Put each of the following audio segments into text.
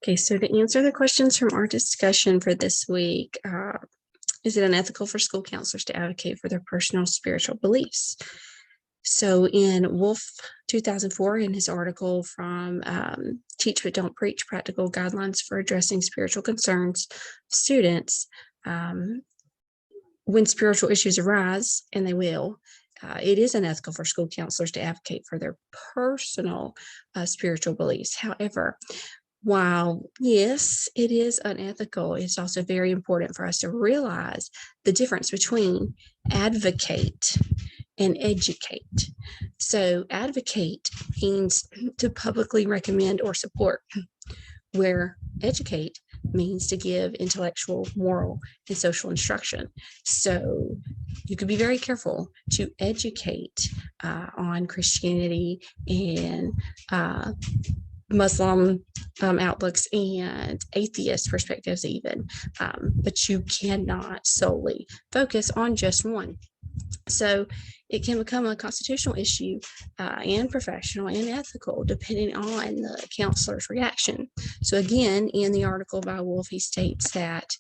Okay, so to answer the questions from our discussion for this week, is it unethical for school counselors to advocate for their personal spiritual beliefs? So in Wolf 2004, in his article from Teach But Don't Preach, Practical Guidelines for Addressing Spiritual Concerns of Students, when spiritual issues arise, and they will, it is unethical for school counselors to advocate for their personal spiritual beliefs. However, while yes, it is unethical, it's also very important for us to realize the difference between advocate and educate. So advocate means to publicly recommend or support, where educate means to give intellectual, moral, and social instruction. So you can be very careful to educate on Christianity and Muslim outlooks and atheist perspectives even, but you cannot solely focus on just one. So it can become a constitutional issue and professional and ethical, depending on the counselor's reaction. So again, in the article by Wolf, he states that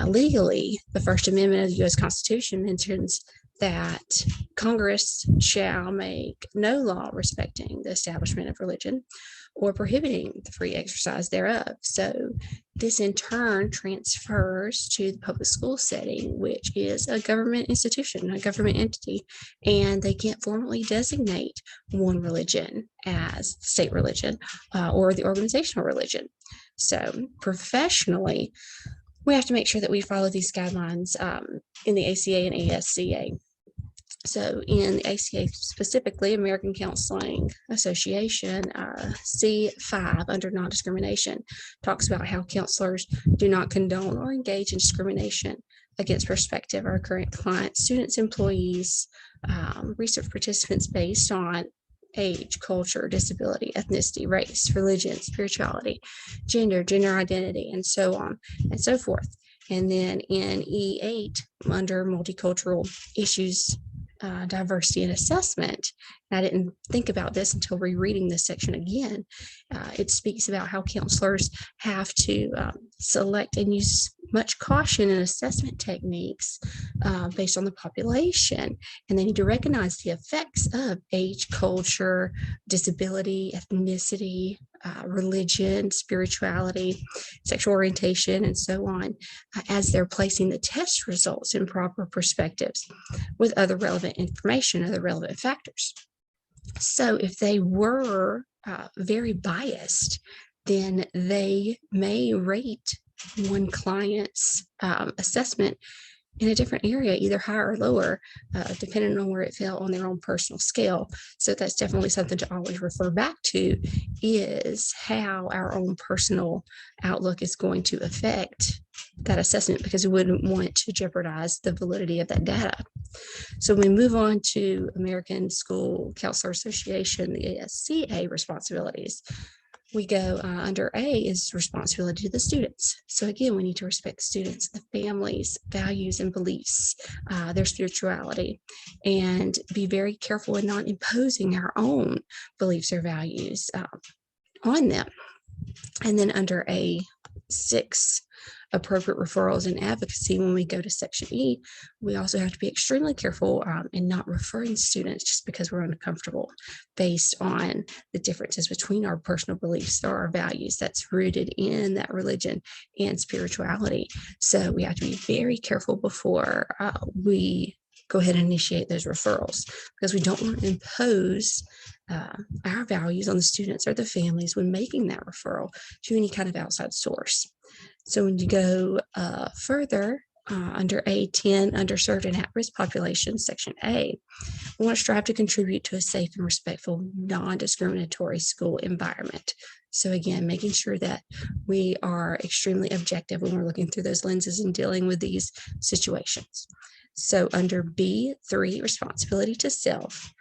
legally, the First Amendment of the U.S. Constitution mentions that Congress shall make no law respecting the establishment of religion or prohibiting the free exercise thereof. So this in turn transfers to the public school setting, which is a government institution, a government entity, and they can't formally designate one religion as state religion or the organizational religion. So professionally, we have to make sure that we follow these guidelines in the ACA and ASCA. So in the ACA specifically, American Counseling Association, C5 under non-discrimination talks about how counselors do not condone or engage in discrimination against prospective or current clients, students, employees, research participants based on age, culture, disability, ethnicity, race, religion, spirituality, gender identity, and so on and so forth. And then in E8, under multicultural issues, diversity and assessment, and I didn't think about this until rereading this section again, it speaks about how counselors have to select and use much caution in assessment techniques based on the population, and they need to recognize the effects of age, culture, disability, ethnicity, religion, spirituality, sexual orientation, and so on, as they're placing the test results in proper perspectives with other relevant information, other relevant factors. So if they were very biased, then they may rate one client's assessment in a different area, either higher or lower, depending on where it fell on their own personal scale. So that's definitely something to always refer back to, is how our own personal outlook is going to affect that assessment, because we wouldn't want to jeopardize the validity of that data. So we move on to American School Counselor Association, the ASCA responsibilities. We go under A is responsibility to the students. So again, we need to respect the students, the families, values and beliefs, their spirituality, and be very careful in not imposing our own beliefs or values on them. And then under A6, appropriate referrals and advocacy, when we go to section E, we also have to be extremely careful in not referring students just because we're uncomfortable based on the differences between our personal beliefs or our values that's rooted in that religion and spirituality. So we have to be very careful before we go ahead and initiate those referrals, because we don't want to impose our values on the students or the families when making that referral to any kind of outside source. So when you go further under A10, underserved and at-risk populations, section A, we want to strive to contribute to a safe and respectful, non-discriminatory school environment. So again, making sure that we are extremely objective when we're looking through those lenses and dealing with these situations. So under B3, responsibility to self,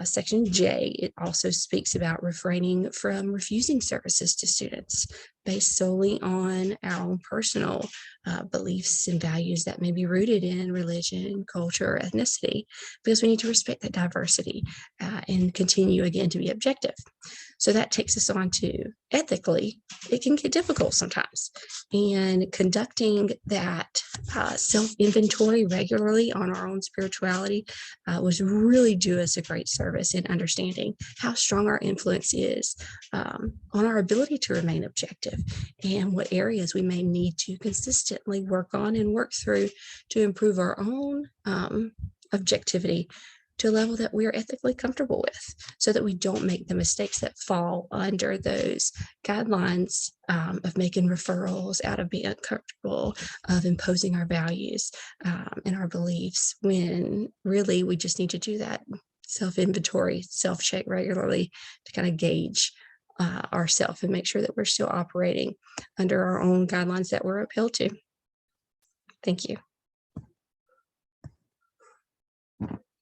section J, it also speaks about refraining from refusing services to students based solely on our own personal beliefs and values that may be rooted in religion, culture, or ethnicity, because we need to respect that diversity and continue again to be objective. So that takes us on to ethically, it can get difficult sometimes. And conducting that self-inventory regularly on our own spirituality was really do us a great service in understanding how strong our influence is on our ability to remain objective and what areas we may need to consistently work on and work through to improve our own objectivity to a level that we're ethically comfortable with, so that we don't make the mistakes that fall under those guidelines of making referrals out of being uncomfortable, of imposing our values and our beliefs, when really we just need to do that self-inventory, self-check regularly to kind of gauge ourselves and make sure that we're still operating under our own guidelines that we're upheld to. Thank you.